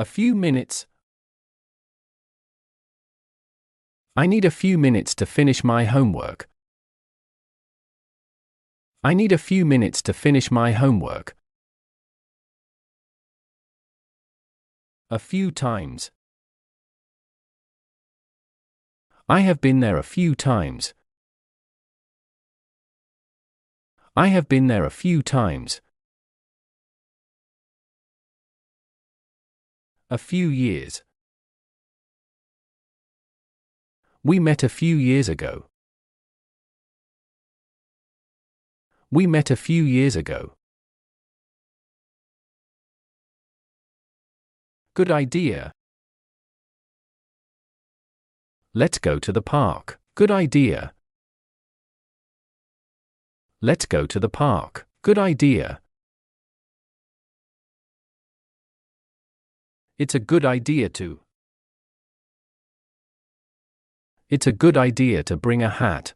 A few minutes. I need a few minutes to finish my homework. I need a few minutes to finish my homework. A few times. I have been there a few times. I have been there a few times. A few years. We met a few years ago. We met a few years ago. Good idea. Let's go to the park. Good idea. Let's go to the park. Good idea. It's a good idea to. It's a good idea to bring a hat.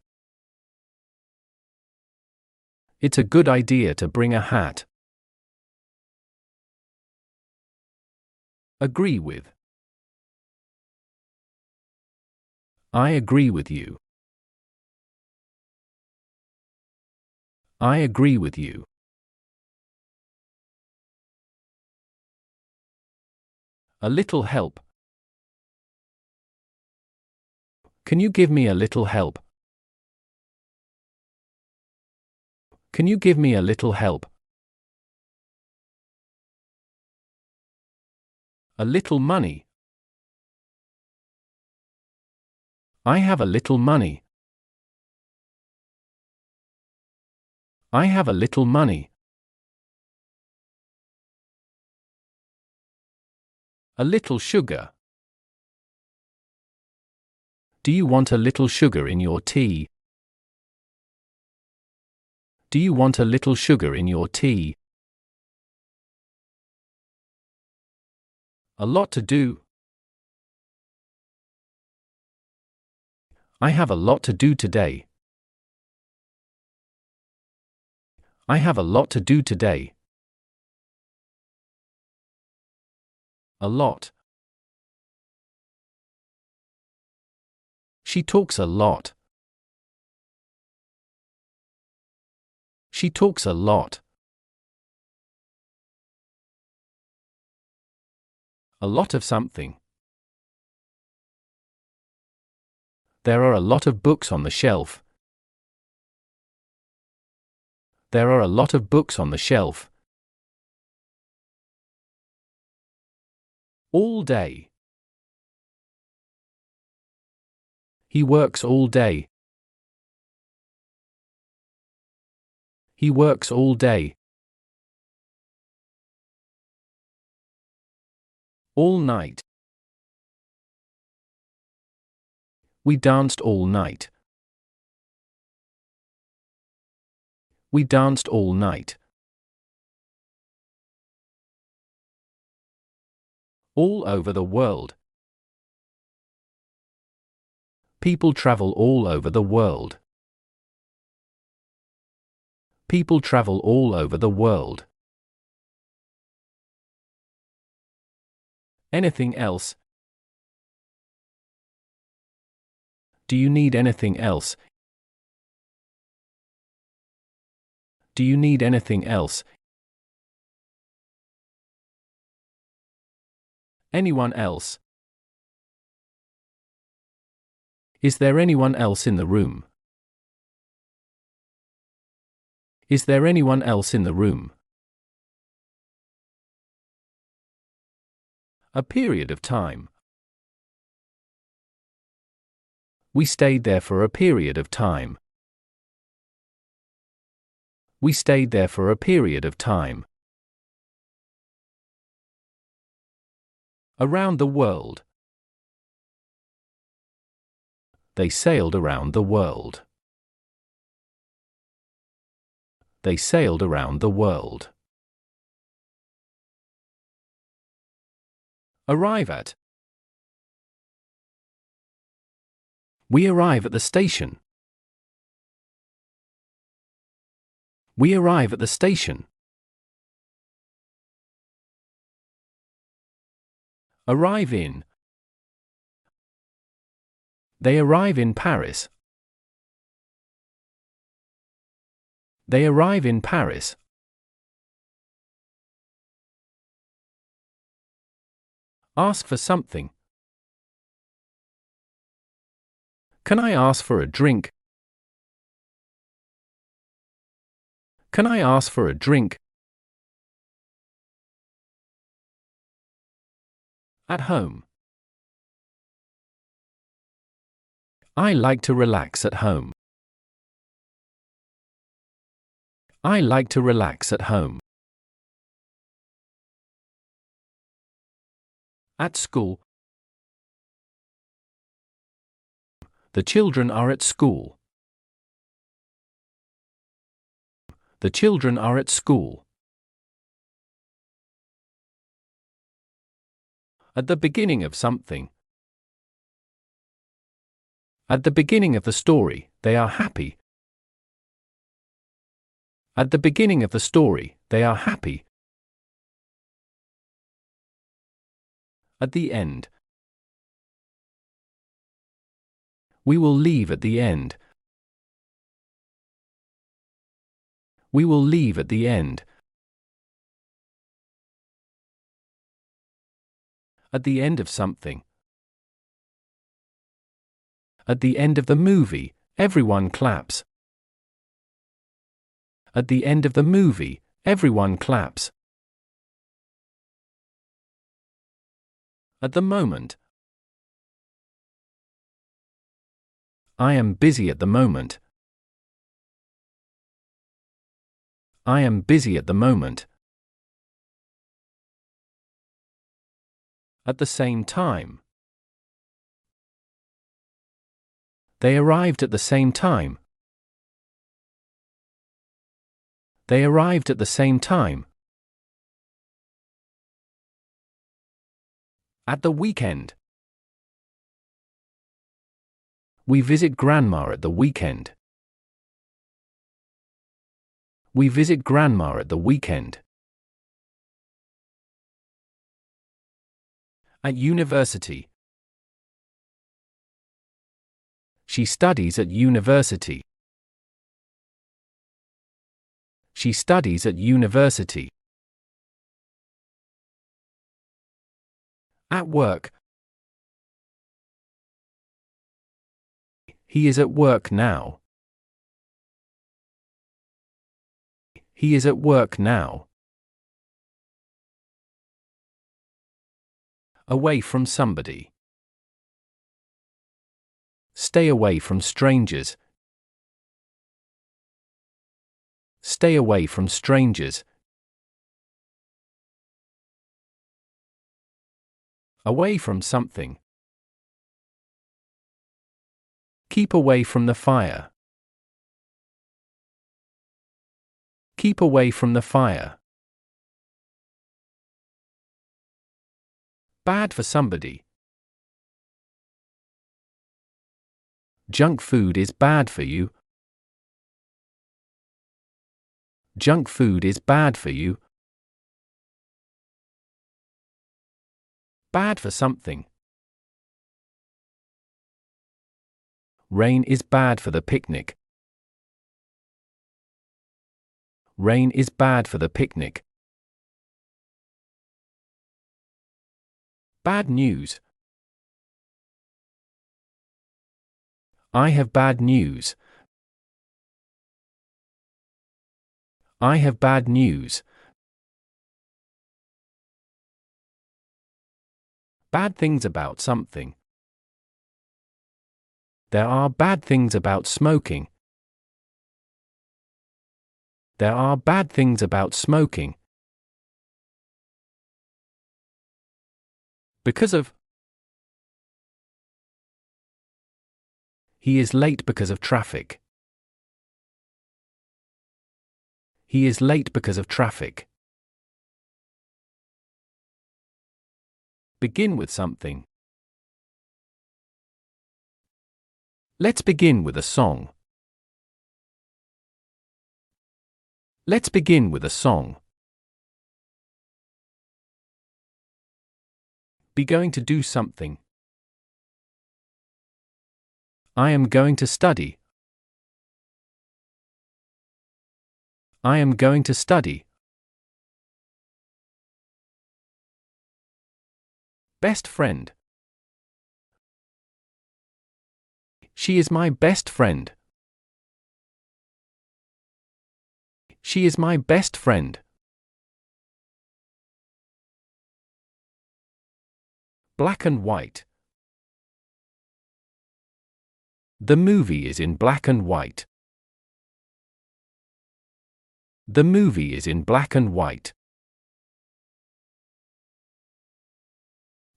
It's a good idea to bring a hat. Agree with. I agree with you. I agree with you. A little help. Can you give me a little help? Can you give me a little help? A little money. I have a little money. I have a little money. A little sugar. Do you want a little sugar in your tea? Do you want a little sugar in your tea? A lot to do. I have a lot to do today. I have a lot to do today. A lot. She talks a lot. She talks a lot. A lot of something. There are a lot of books on the shelf. There are a lot of books on the shelf. All day. He works all day. He works all day. All night. We danced all night. We danced all night. All over the world. People travel all over the world. People travel all over the world. Anything else? Do you need anything else? Do you need anything else? Anyone else? Is there anyone else in the room? Is there anyone else in the room? A period of time. We stayed there for a period of time. We stayed there for a period of time. Around the world. They sailed around the world. They sailed around the world. Arrive at. We arrive at the station. We arrive at the station. Arrive in. They arrive in Paris. They arrive in Paris. Ask for something. Can I ask for a drink? Can I ask for a drink? At home. I like to relax at home. I like to relax at home. At school. The children are at school. The children are at school. At the beginning of something. At the beginning of the story, they are happy. At the beginning of the story, they are happy. At the end. We will leave at the end. We will leave at the end. At the end of something. At the end of the movie, everyone claps. At the end of the movie, everyone claps. At the moment. I am busy at the moment. I am busy at the moment. At the same time. They arrived at the same time. They arrived at the same time. At the weekend. We visit Grandma at the weekend. We visit Grandma at the weekend. At university. She studies at university. She studies at university. At work. He is at work now. He is at work now. Away from somebody. Stay away from strangers. Stay away from strangers. Away from something. Keep away from the fire. Keep away from the fire. Bad for somebody. Junk food is bad for you. Junk food is bad for you. Bad for something. Rain is bad for the picnic. Rain is bad for the picnic. Bad news. I have bad news. I have bad news. Bad things about something. There are bad things about smoking. There are bad things about smoking. Because of. He is late because of traffic. He is late because of traffic. Begin with something. Let's begin with a song. Let's begin with a song. Be going to do something. I am going to study. I am going to study. Best friend. She is my best friend. She is my best friend. Black and white. The movie is in black and white. The movie is in black and white.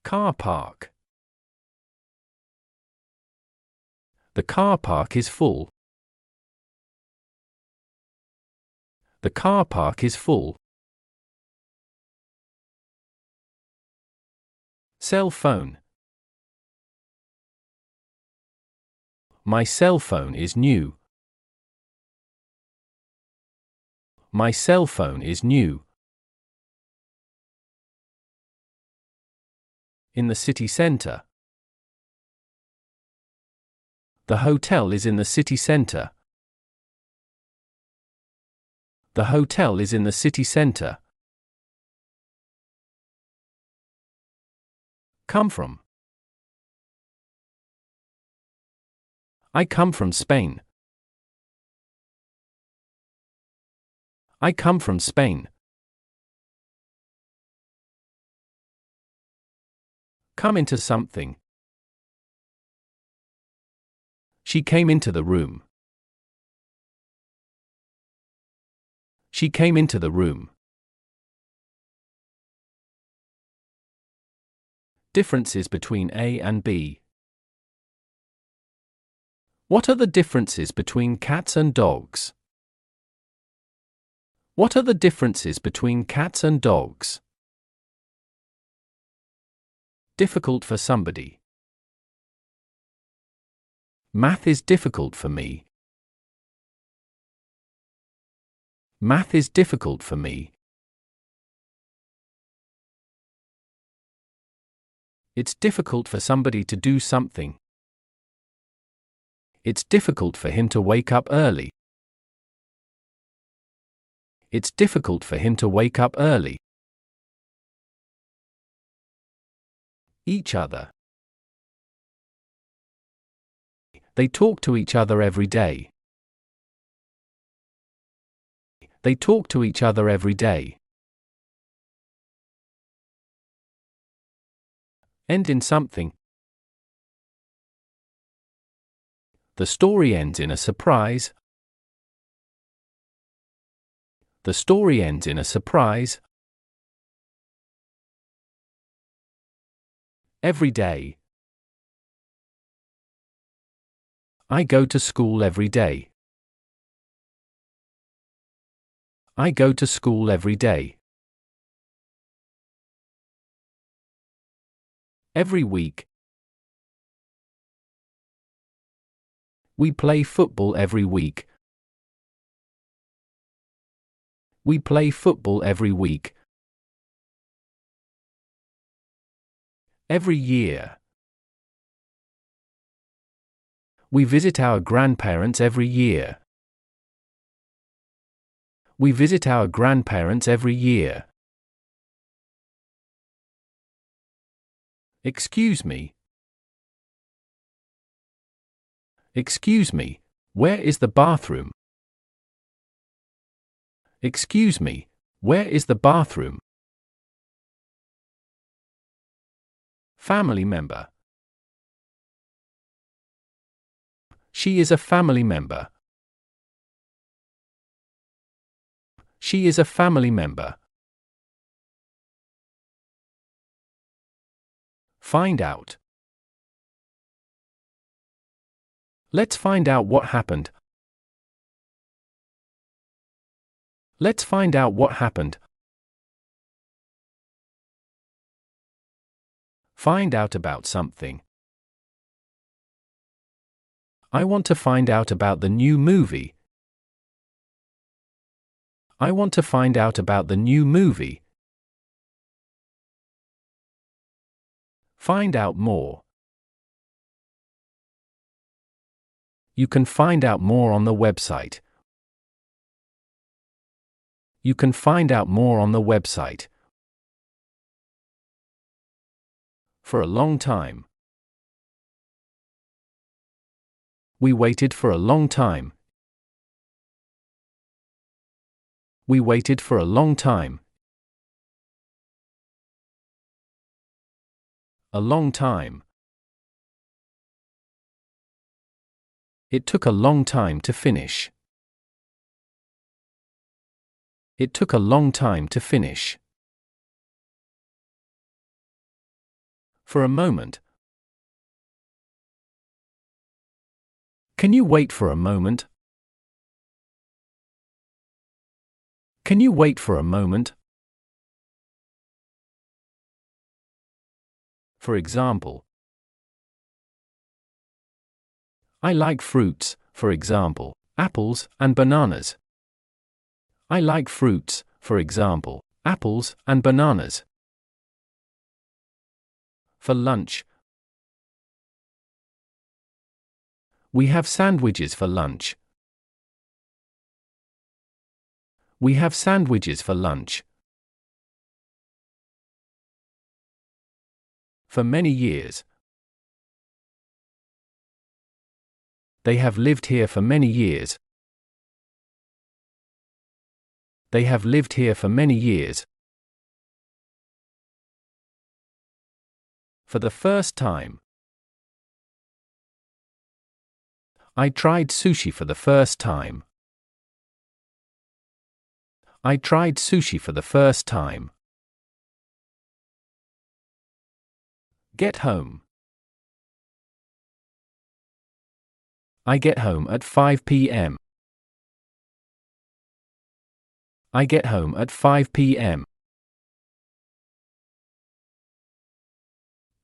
Car park. The car park is full. The car park is full. Cell phone. My cell phone is new. My cell phone is new. In the city center. The hotel is in the city center. The hotel is in the city center. Come from. I come from Spain. I come from Spain. Come into something. She came into the room. She came into the room. Differences between A and B. What are the differences between cats and dogs? What are the differences between cats and dogs? Difficult for somebody. Math is difficult for me. Math is difficult for me. It's difficult for somebody to do something. It's difficult for him to wake up early. It's difficult for him to wake up early. Each other. They talk to each other every day. They talk to each other every day. End in something. The story ends in a surprise. The story ends in a surprise. Every day. I go to school every day. I go to school every day. Every week. We play football every week. We play football every week. Every year. We visit our grandparents every year. We visit our grandparents every year. Excuse me. Excuse me, where is the bathroom? Excuse me, where is the bathroom? Family member. She is a family member. She is a family member. Find out. Let's find out what happened. Let's find out what happened. Find out about something. I want to find out about the new movie. I want to find out about the new movie. Find out more. You can find out more on the website. You can find out more on the website. For a long time. We waited for a long time. We waited for a long time. A long time. It took a long time to finish. It took a long time to finish. For a moment. Can you wait for a moment? Can you wait for a moment? For example. I like fruits, for example, apples and bananas. I like fruits, for example, apples and bananas. For lunch. We have sandwiches for lunch. We have sandwiches for lunch. For many years. They have lived here for many years. They have lived here for many years. For the first time. I tried sushi for the first time. I tried sushi for the first time. Get home. I get home at 5 p.m. I get home at 5 p.m.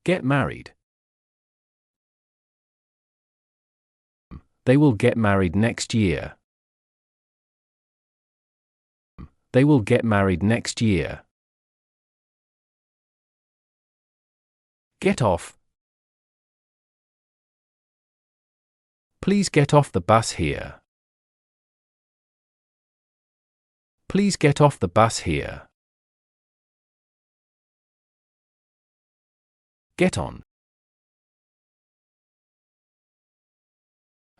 Get married. They will get married next year. They will get married next year. Get off. Please get off the bus here. Please get off the bus here. Get on.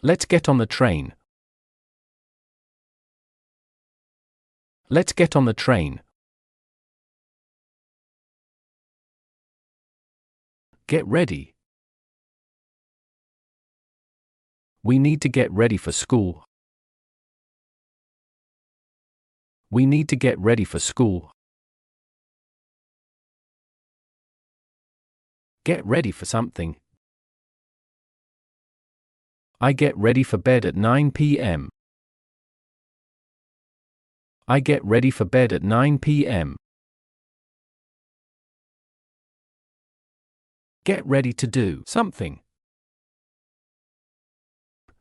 Let's get on the train. Let's get on the train. Get ready. We need to get ready for school. We need to get ready for school. Get ready for something. I get ready for bed at 9 p.m. I get ready for bed at 9 p.m. Get ready to do something.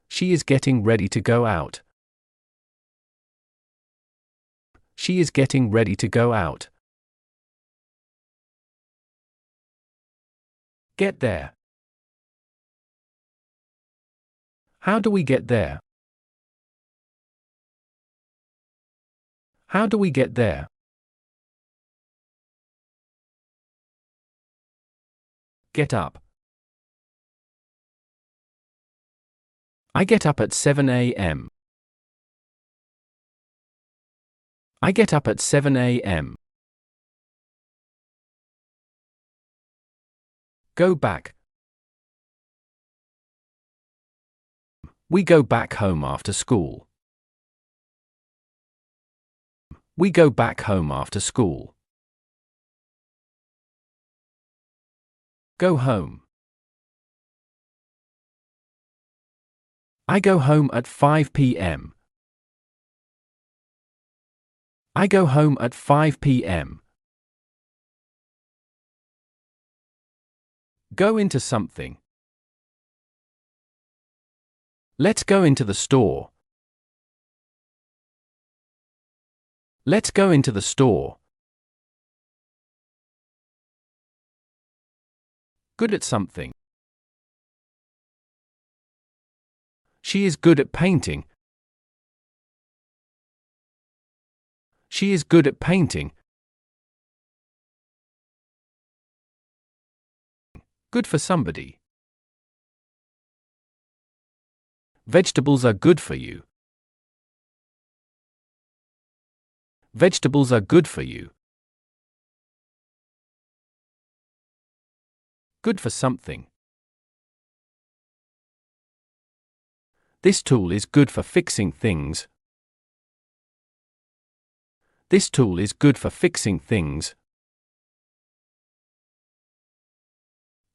She is getting ready to go out. She is getting ready to go out. Get there. How do we get there? How do we get there? Get up. I get up at 7 a.m. I get up at 7 a.m. Go back. We go back home after school. We go back home after school. Go home. I go home at 5 p.m. I go home at 5 p.m. Go into something. Let's go into the store. Let's go into the store. Good at something. She is good at painting. She is good at painting. Good for somebody. Vegetables are good for you. Vegetables are good for you. Good for something. This tool is good for fixing things. This tool is good for fixing things.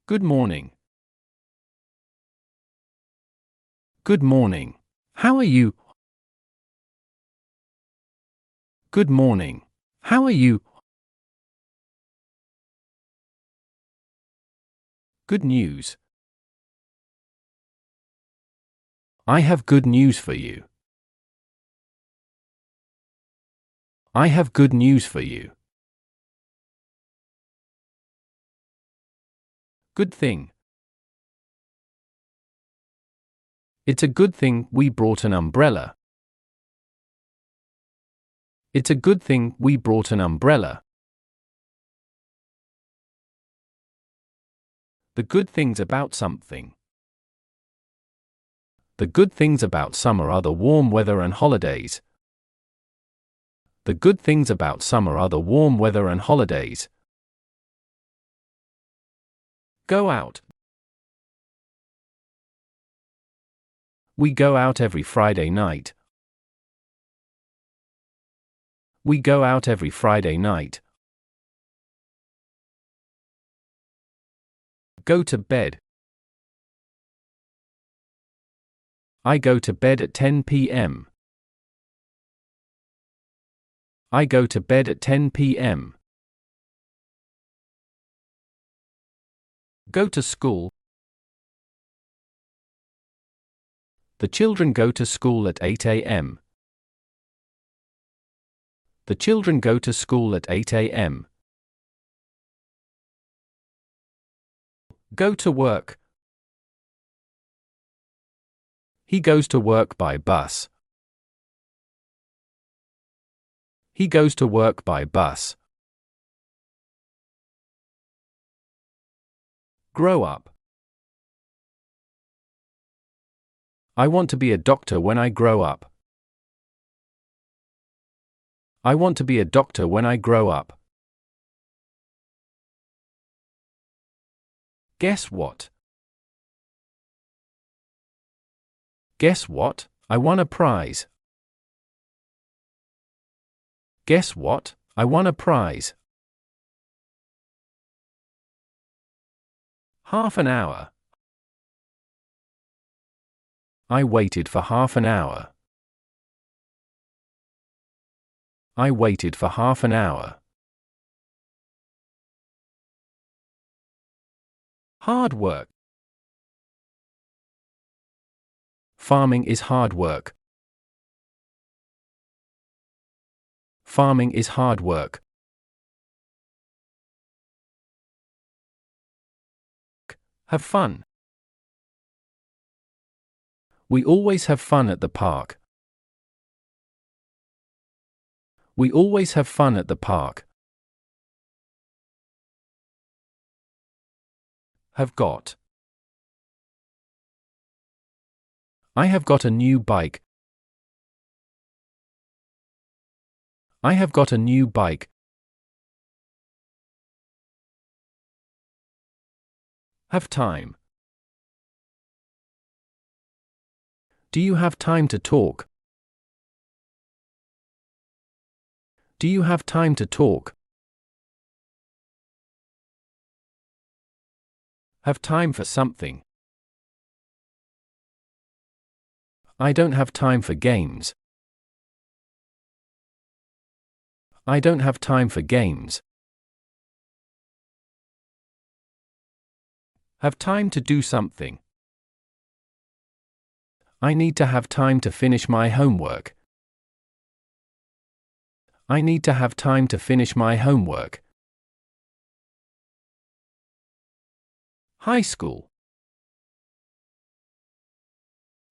Good morning. Good morning. How are you? Good morning. How are you? Good news. I have good news for you. I have good news for you. Good thing. It's a good thing we brought an umbrella. It's a good thing we brought an umbrella. The good things about something. The good things about summer are the warm weather and holidays. The good things about summer are the warm weather and holidays. Go out. We go out every Friday night. We go out every Friday night. Go to bed. I go to bed at 10 p.m. I go to bed at 10 p.m. Go to school. The children go to school at 8 a.m. The children go to school at 8 a.m. Go to work. He goes to work by bus. He goes to work by bus. Grow up. I want to be a doctor when I grow up. I want to be a doctor when I grow up. Guess what? Guess what? I won a prize. Guess what? I won a prize. Half an hour. I waited for half an hour. I waited for half an hour. Hard work. Farming is hard work. Farming is hard work. Have fun. We always have fun at the park. We always have fun at the park. Have got. I have got a new bike. I have got a new bike. Have time. Do you have time to talk? Do you have time to talk? Have time for something. I don't have time for games. I don't have time for games. Have time to do something. I need to have time to finish my homework. I need to have time to finish my homework. High school.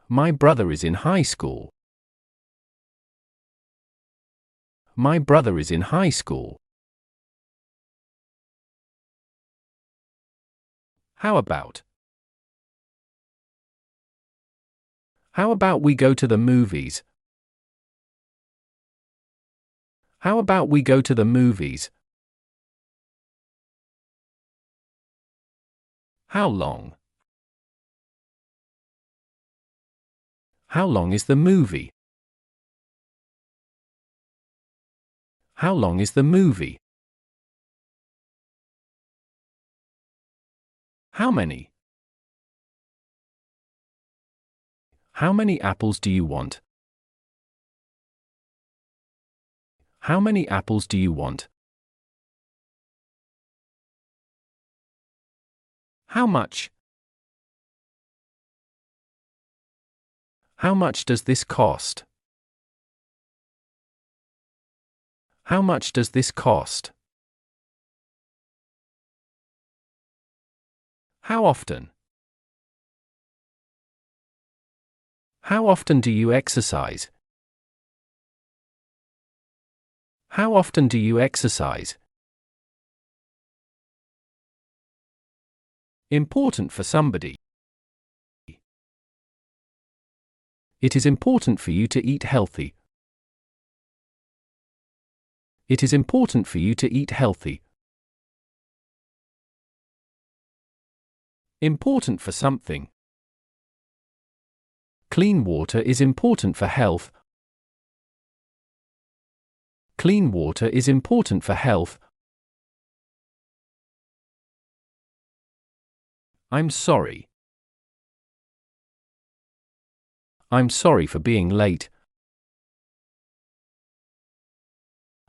My brother is in high school. My brother is in high school. How about? How about we go to the movies? How about we go to the movies? How long? How long is the movie? How long is the movie? How many? How many apples do you want? How many apples do you want? How much? How much does this cost? How much does this cost? How often? How often do you exercise? How often do you exercise? Important for somebody. It is important for you to eat healthy. It is important for you to eat healthy. Important for something. Clean water is important for health. Clean water is important for health. I'm sorry. I'm sorry for being late.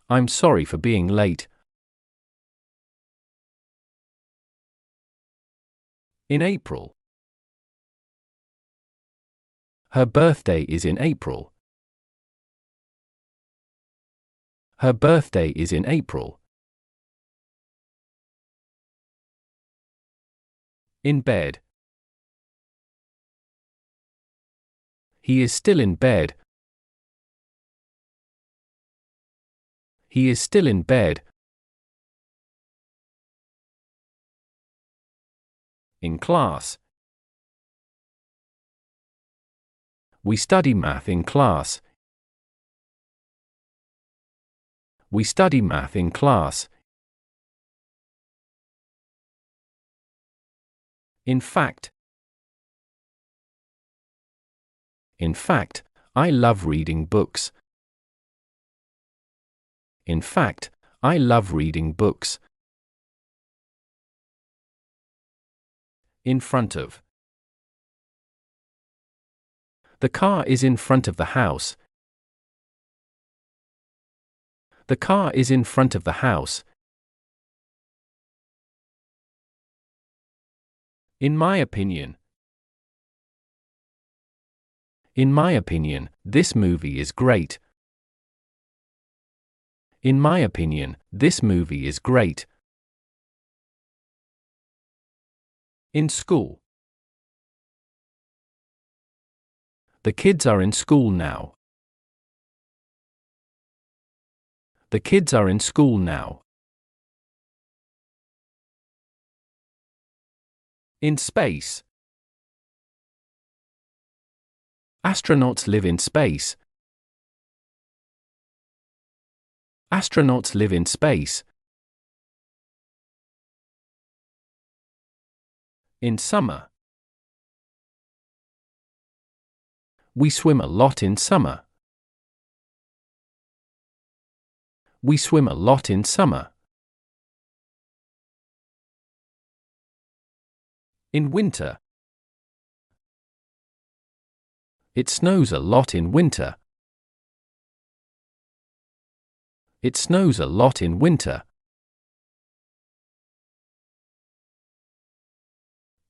I'm sorry for being late. In April. Her birthday is in April. Her birthday is in April. In bed. He is still in bed. He is still in bed. In class. We study math in class. We study math in class. In fact. In fact, I love reading books. In fact, I love reading books. In front of. The car is in front of the house. The car is in front of the house. In my opinion. In my opinion, this movie is great. In my opinion, this movie is great. In school. The kids are in school now. The kids are in school now. In space. Astronauts live in space. Astronauts live in space. In summer. We swim a lot in summer. We swim a lot in summer. In winter. It snows a lot in winter. It snows a lot in winter.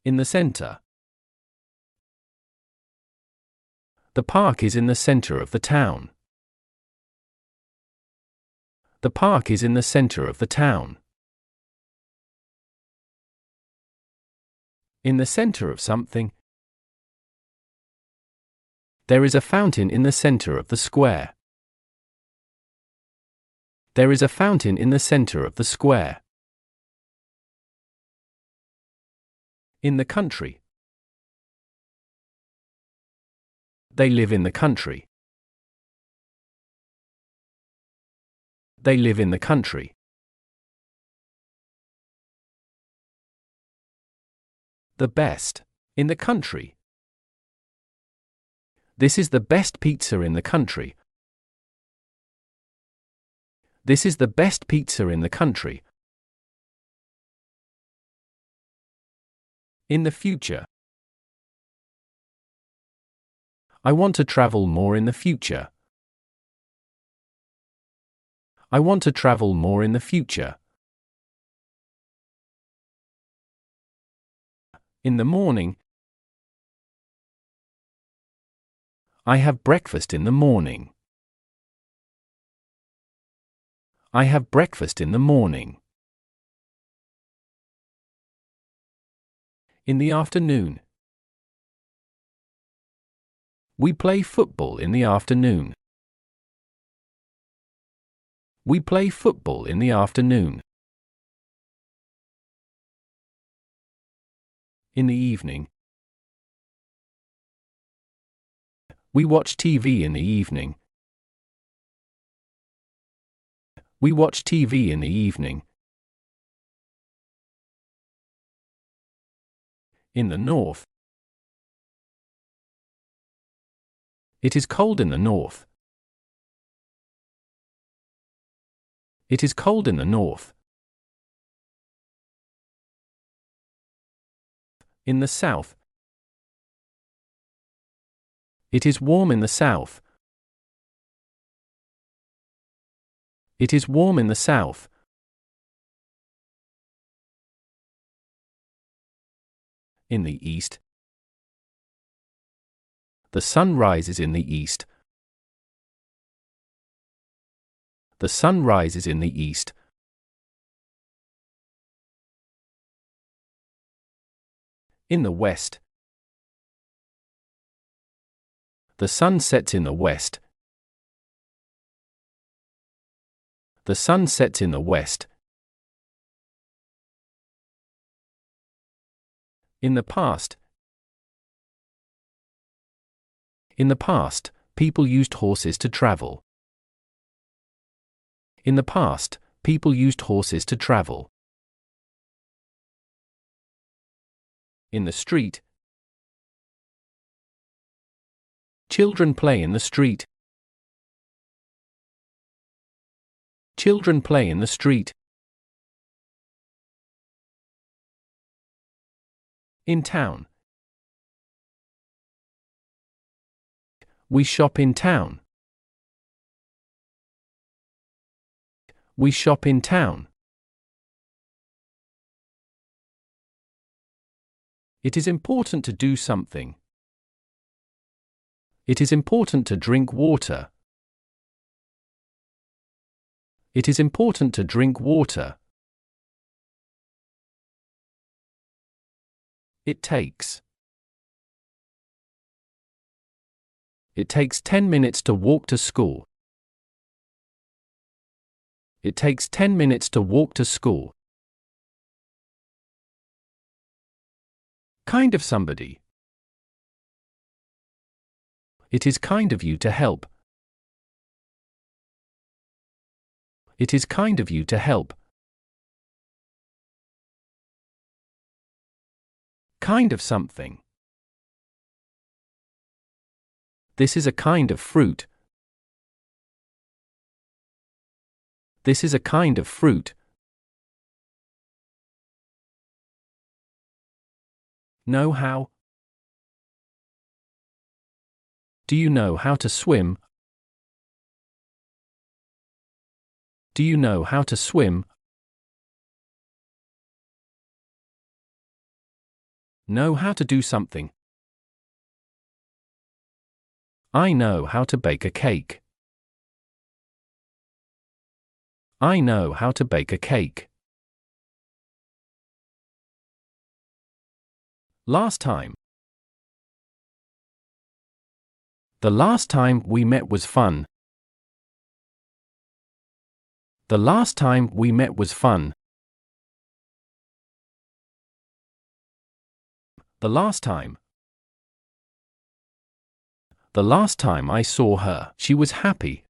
In the center. The park is in the center of the town. The park is in the center of the town. In the center of something. There is a fountain in the center of the square. There is a fountain in the center of the square. In the country. They live in the country. They live in the country. The best. In the country. This is the best pizza in the country. This is the best pizza in the country. In the future. I want to travel more in the future. I want to travel more in the future. In the morning. I have breakfast in the morning. I have breakfast in the morning. In the afternoon. We play football in the afternoon. We play football in the afternoon. In the evening. We watch TV in the evening. We watch TV in the evening. In the north. It is cold in the north. It is cold in the north. In the south. It is warm in the south. It is warm in the south. In the east. The sun rises in the east. The sun rises in the east. In the west. The sun sets in the west. The sun sets in the west. In the past. In the past, people used horses to travel. In the past, people used horses to travel. In the street. Children play in the street. Children play in the street. In town. We shop in town. We shop in town. It is important to do something. It is important to drink water. It is important to drink water. It takes. It takes 10 minutes to walk to school. It takes 10 minutes to walk to school. Kind of somebody. It is kind of you to help. It is kind of you to help. Kind of something. This is a kind of fruit. This is a kind of fruit. Know how? Do you know how to swim? Do you know how to swim? Know how to do something. I know how to bake a cake. I know how to bake a cake. Last time. The last time we met was fun. The last time we met was fun. The last time. The last time I saw her, she was happy.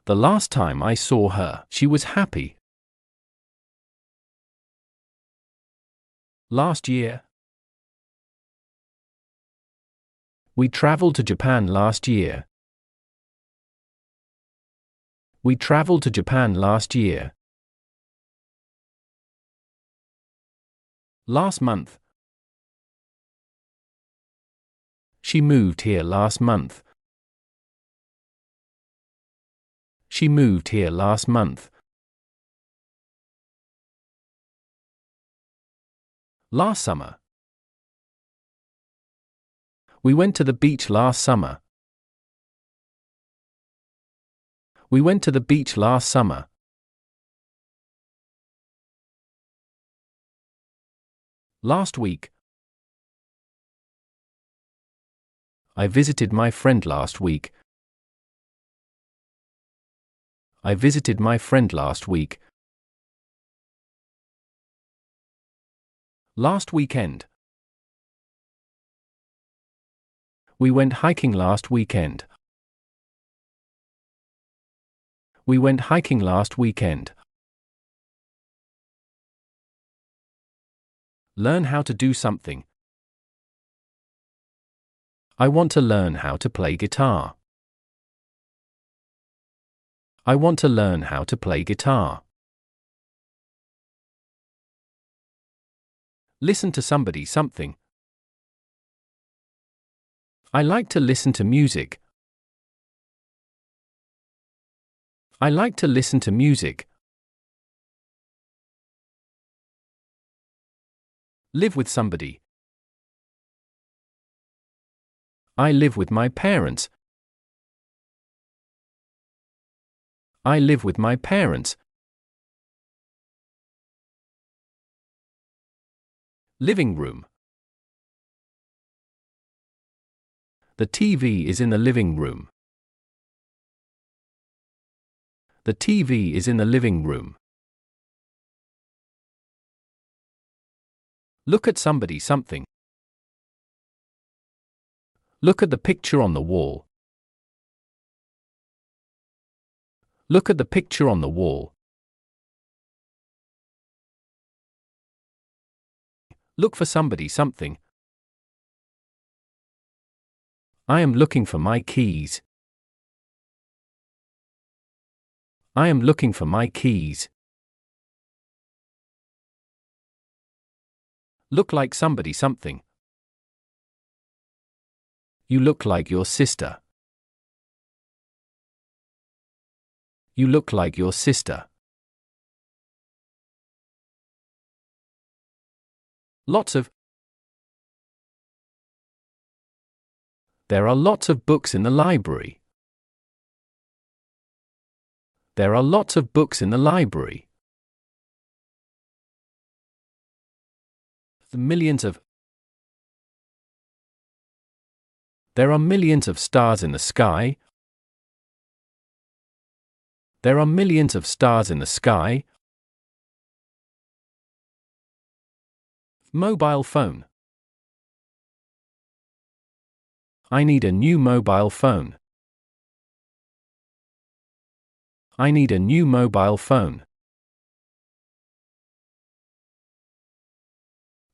The last time I saw her, she was happy. Last year. We traveled to Japan last year. We traveled to Japan last year. Last month. She moved here last month. She moved here last month. Last summer. We went to the beach last summer. We went to the beach last summer. Last week. I visited my friend last week. I visited my friend last week. Last weekend. We went hiking last weekend. We went hiking last weekend. Learn how to do something. I want to learn how to play guitar. I want to learn how to play guitar. Listen to somebody something. I like to listen to music. I like to listen to music. Live with somebody. I live with my parents. I live with my parents. Living room. The TV is in the living room. The TV is in the living room. Look at somebody something. Look at the picture on the wall. Look at the picture on the wall. Look for somebody something. I am looking for my keys. I am looking for my keys. Look like somebody something. You look like your sister. You look like your sister. Lots of. There are lots of books in the library. There are lots of books in the library. The millions of. There are millions of stars in the sky. There are millions of stars in the sky. Mobile phone. I need a new mobile phone. I need a new mobile phone.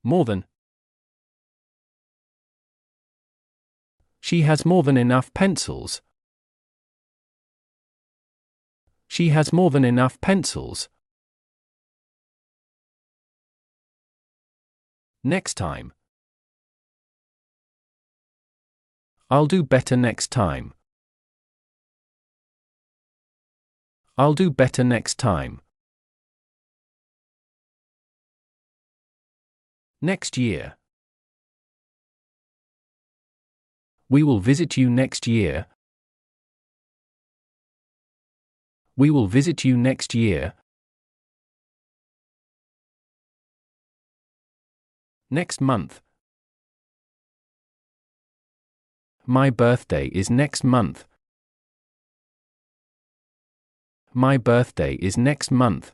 More than. She has more than enough pencils. She has more than enough pencils. Next time. I'll do better next time. I'll do better next time. Next year. We will visit you next year. We will visit you next year. Next month. My birthday is next month. My birthday is next month.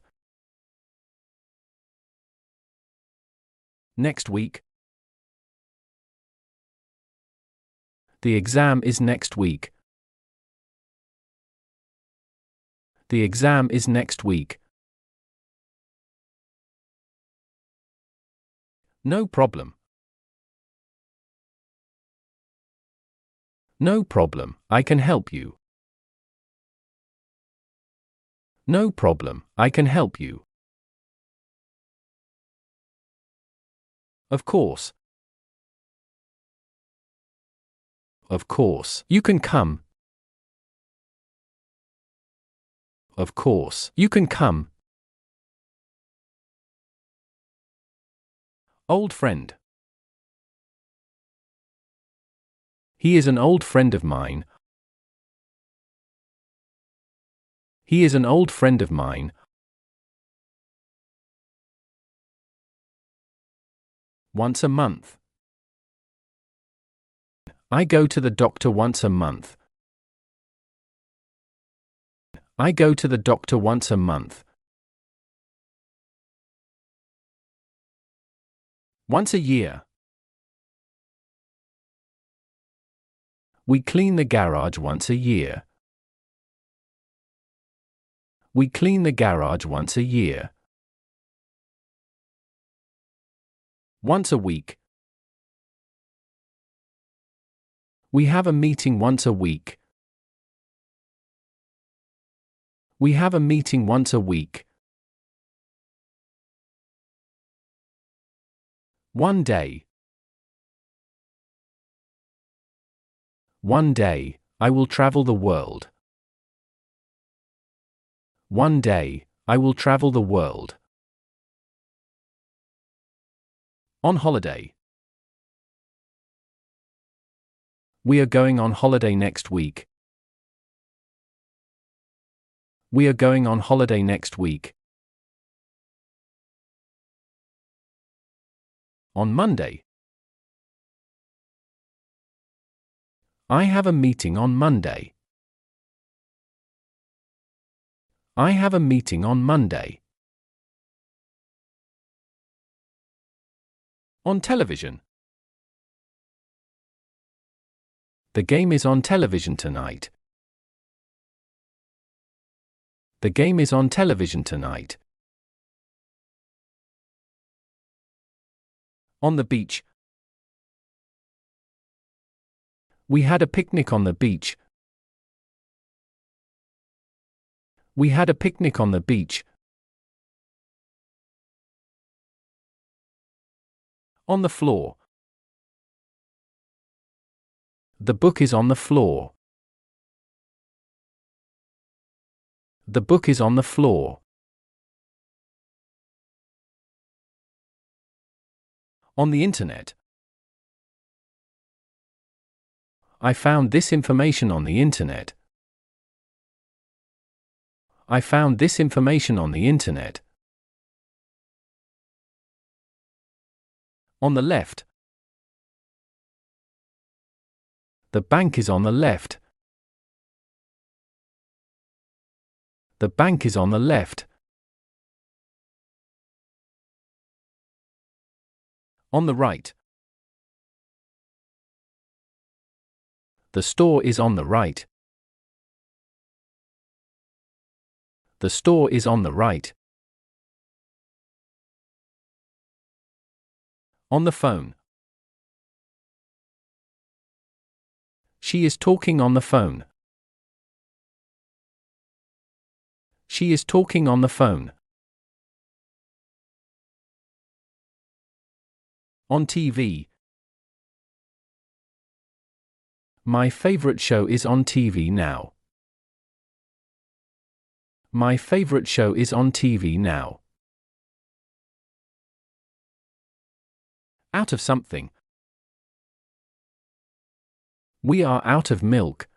Next week. The exam is next week. The exam is next week. No problem. No problem, I can help you. No problem, I can help you. Of course. Of course, you can come. Of course, you can come. Old friend. He is an old friend of mine. He is an old friend of mine. Once a month. I go to the doctor once a month. I go to the doctor once a month. Once a year. We clean the garage once a year. We clean the garage once a year. Once a week. We have a meeting once a week. We have a meeting once a week. One day. One day, I will travel the world. One day, I will travel the world. On holiday. We are going on holiday next week. We are going on holiday next week. On Monday. I have a meeting on Monday. I have a meeting on Monday. On television. The game is on television tonight. The game is on television tonight. On the beach. We had a picnic on the beach. We had a picnic on the beach. On the floor. The book is on the floor. The book is on the floor. On the internet. I found this information on the internet. I found this information on the internet. On the left. The bank is on the left. The bank is on the left. On the right. The store is on the right. The store is on the right. On the phone. She is talking on the phone. She is talking on the phone. On TV. My favorite show is on TV now. My favorite show is on TV now. Out of something. We are out of milk.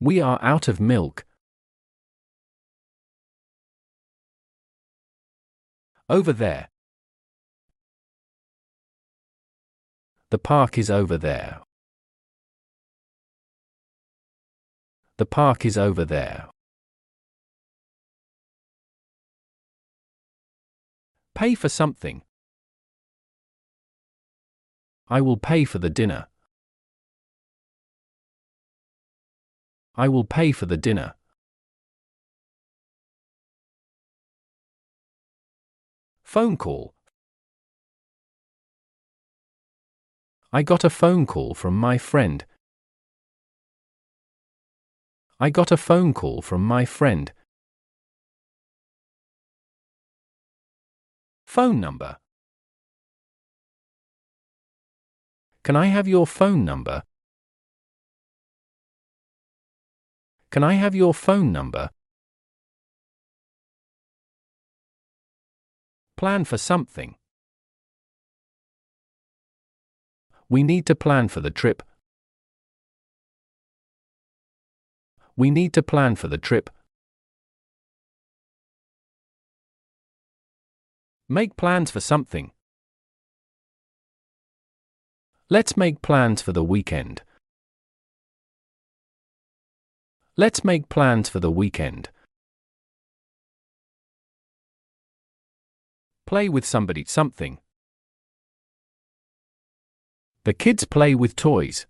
We are out of milk. Over there. The park is over there. The park is over there. Pay for something. I will pay for the dinner. I will pay for the dinner. Phone call. I got a phone call from my friend. I got a phone call from my friend. Phone number. Can I have your phone number? Can I have your phone number? Plan for something. We need to plan for the trip. We need to plan for the trip. Make plans for something. Let's make plans for the weekend. Let's make plans for the weekend. Play with somebody something. The kids play with toys.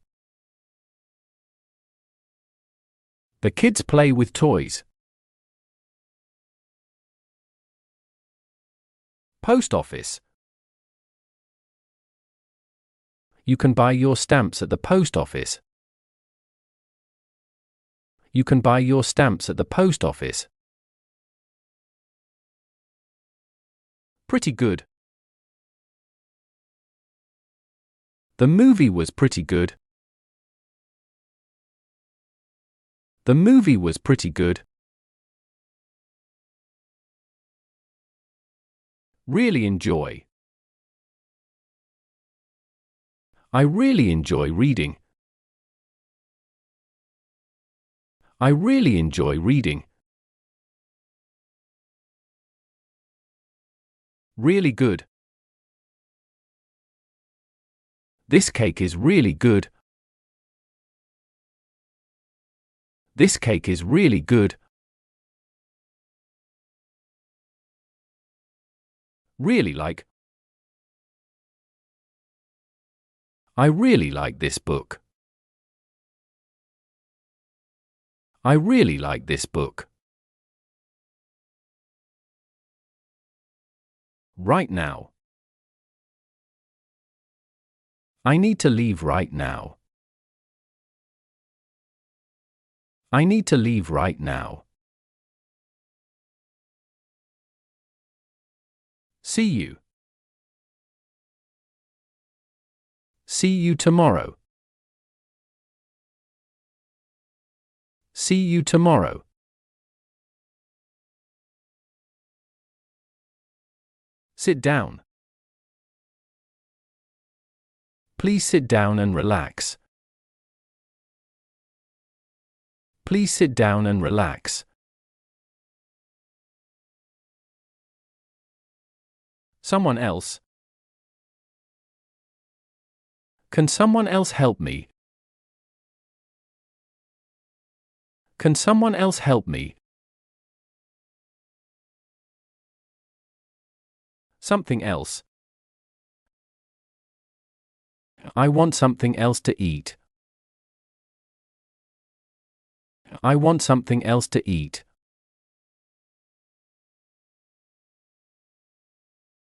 The kids play with toys. Post office. You can buy your stamps at the post office. You can buy your stamps at the post office. Pretty good. The movie was pretty good. The movie was pretty good. Really enjoy. I really enjoy reading. I really enjoy reading. Really good. This cake is really good. This cake is really good. Really like. I really like this book. I really like this book. Right now. I need to leave right now. I need to leave right now. See you. See you tomorrow. See you tomorrow. Sit down. Please sit down and relax. Please sit down and relax. Someone else. Can someone else help me? Can someone else help me? Something else. I want something else to eat. I want something else to eat.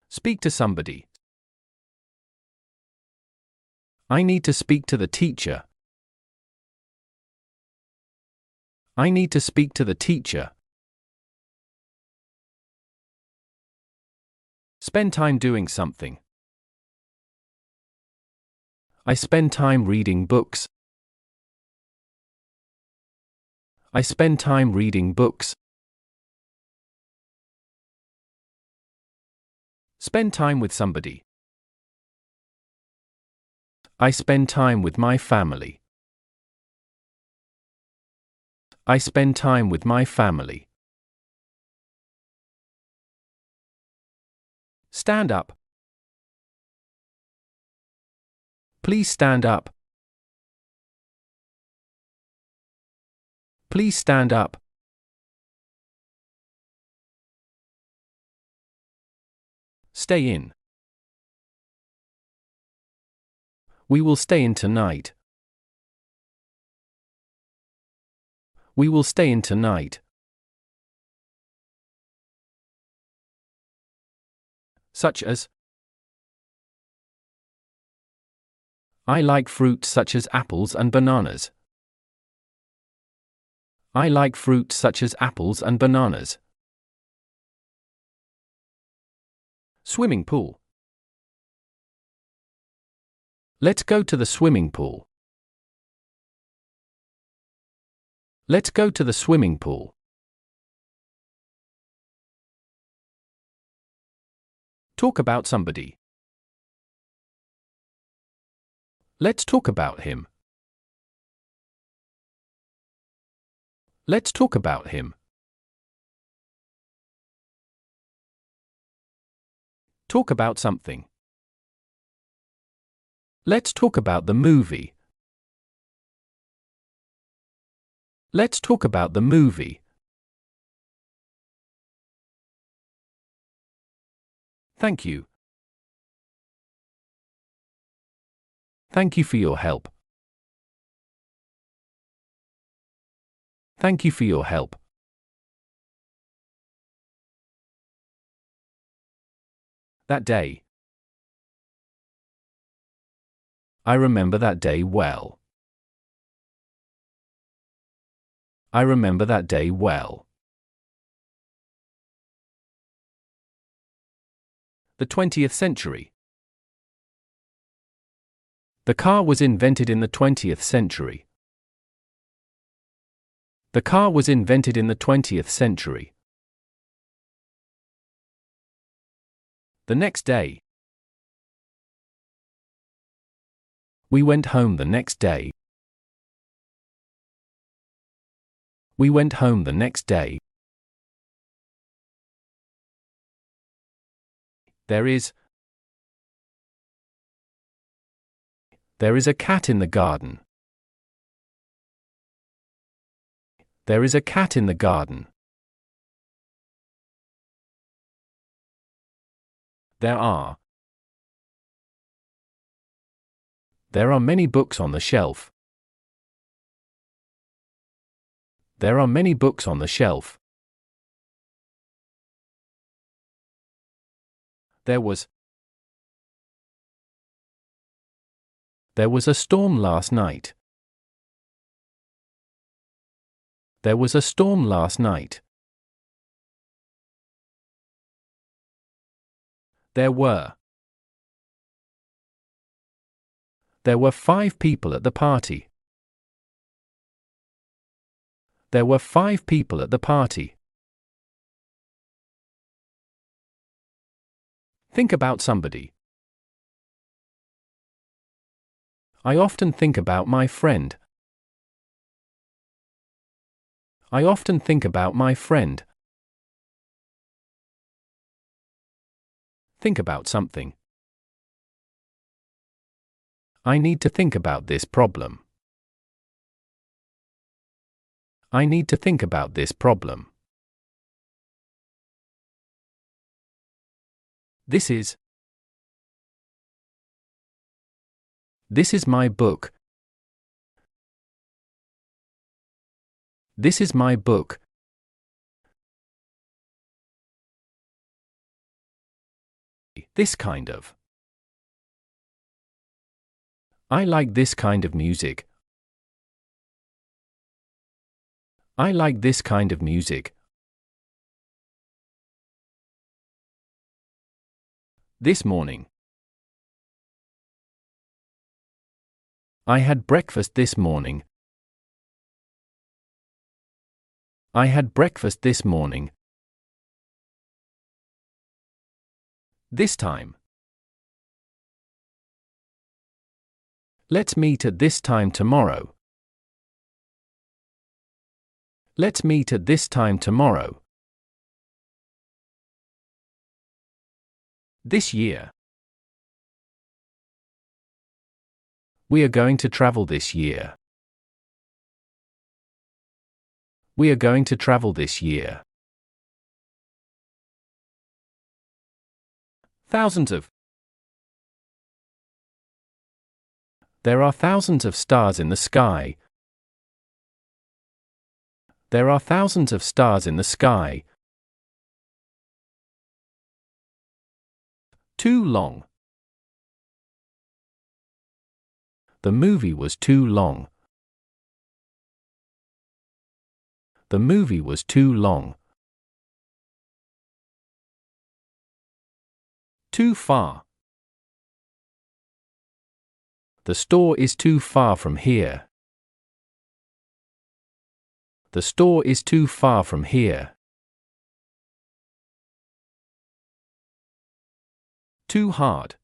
Speak to somebody. I need to speak to the teacher. I need to speak to the teacher. Spend time doing something. I spend time reading books. I spend time reading books. Spend time with somebody. I spend time with my family. I spend time with my family. Stand up. Please stand up. Please stand up. Stay in. We will stay in tonight. We will stay in tonight. Such as. I like fruit such as apples and bananas. I like fruit such as apples and bananas. Swimming pool. Let's go to the swimming pool. Let's go to the swimming pool. Talk about somebody. Let's talk about him. Let's talk about him. Talk about something. Let's talk about the movie. Let's talk about the movie. Thank you. Thank you for your help. Thank you for your help. That day. I remember that day well. I remember that day well. The 20th century. The car was invented in the 20th century. The car was invented in the 20th century. The next day. We went home the next day. We went home the next day. There is a cat in the garden. There is a cat in the garden. There are many books on the shelf. There are many books on the shelf. There was a storm last night. There was a storm last night. There were 5 people at the party. There were 5 people at the party. Think about somebody. I often think about my friend. I often think about my friend. Think about something. I need to think about this problem. I need to think about this problem. This is my book. This is my book. This kind of. I like this kind of music. I like this kind of music. This morning. I had breakfast this morning. I had breakfast this morning. This time. Let's meet at this time tomorrow. Let's meet at this time tomorrow. This year. We are going to travel this year. We are going to travel this year. Thousands of. There are thousands of stars in the sky. There are thousands of stars in the sky. Too long. The movie was too long. The movie was too long. Too far. The store is too far from here. The store is too far from here. Too hard.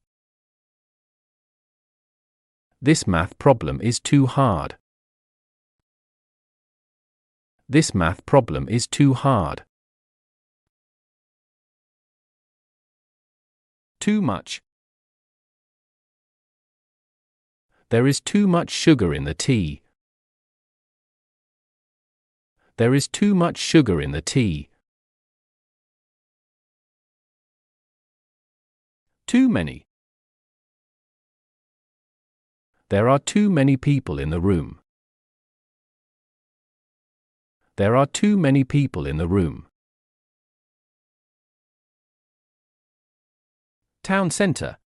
This math problem is too hard. This math problem is too hard. Too much. There is too much sugar in the tea. There is too much sugar in the tea. Too many. There are too many people in the room. There are too many people in the room. Town center.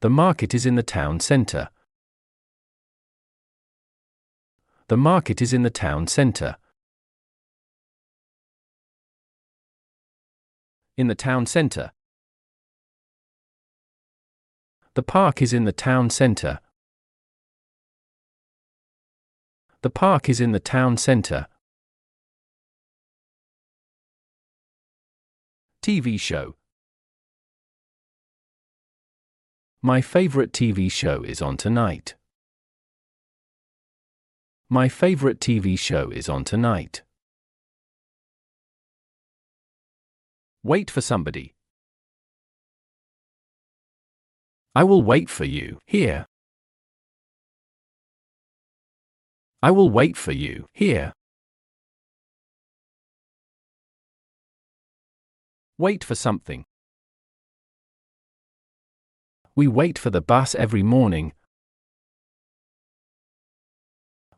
The market is in the town center. The market is in the town center. In the town center. The park is in the town center. The park is in the town center. TV show. My favorite TV show is on tonight. My favorite TV show is on tonight. Wait for somebody. I will wait for you here. I will wait for you here. Wait for something. We wait for the bus every morning.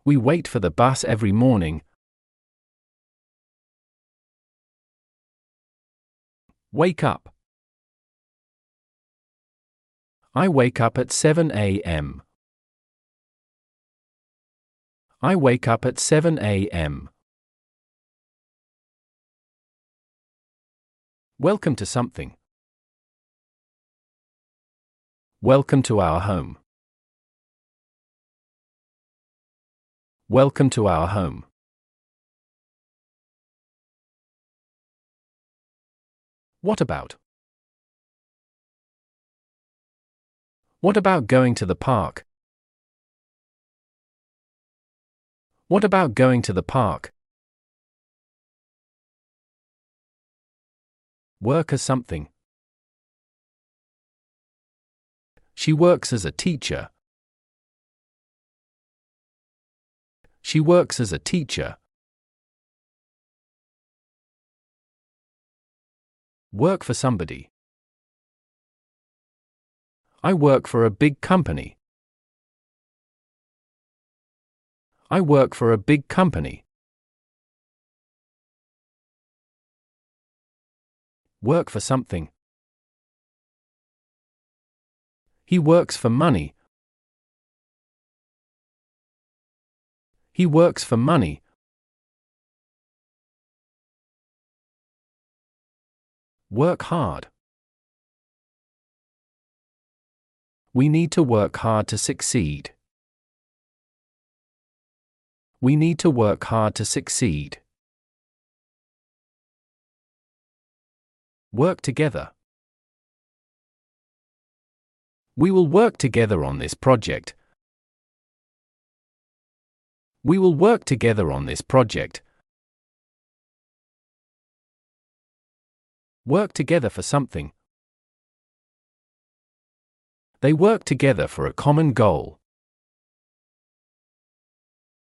We wait for the bus every morning. Wake up. I wake up at 7 a.m. I wake up at 7 a.m. Welcome to something. Welcome to our home. Welcome to our home. What about? What about going to the park? What about going to the park? Work as something. She works as a teacher. She works as a teacher. Work for somebody. I work for a big company. I work for a big company. Work for something. He works for money. He works for money. Work hard. We need to work hard to succeed. We need to work hard to succeed. Work together. We will work together on this project. We will work together on this project. Work together for something. They work together for a common goal.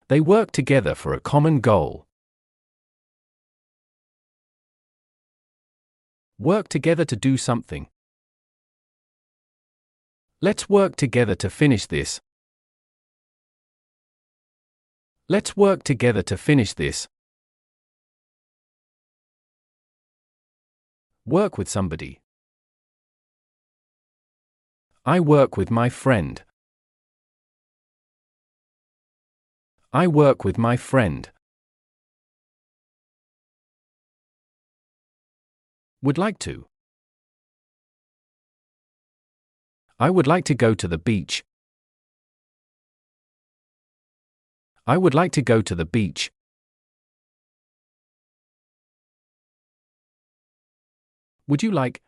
They work together for a common goal. Work together to do something. Let's work together to finish this. Let's work together to finish this. Work with somebody. I work with my friend. I work with my friend. Would like to. I would like to go to the beach. I would like to go to the beach. Would you like?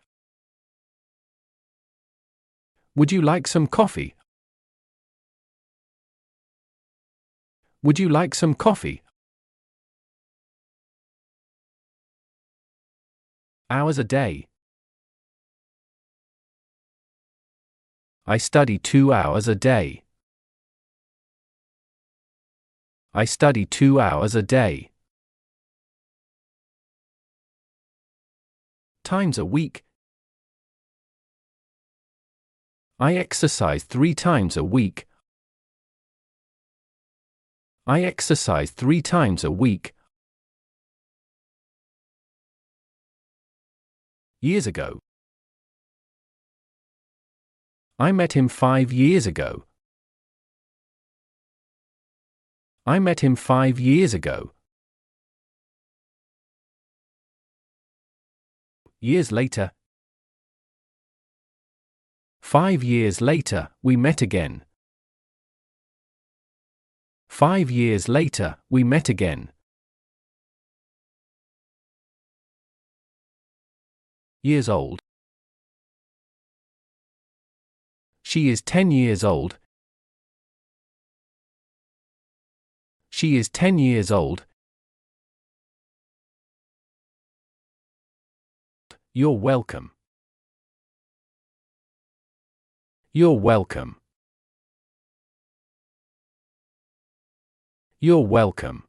Would you like some coffee? Would you like some coffee? Hours a day. I study 2 hours a day. I study 2 hours a day. Times a week. I exercise 3 times a week. I exercise 3 times a week. Years ago. I met him 5 years ago. I met him 5 years ago. Years later. 5 years later, we met again. 5 years later, we met again. Years old. She is 10 years old. She is 10 years old. You're welcome. You're welcome. You're welcome.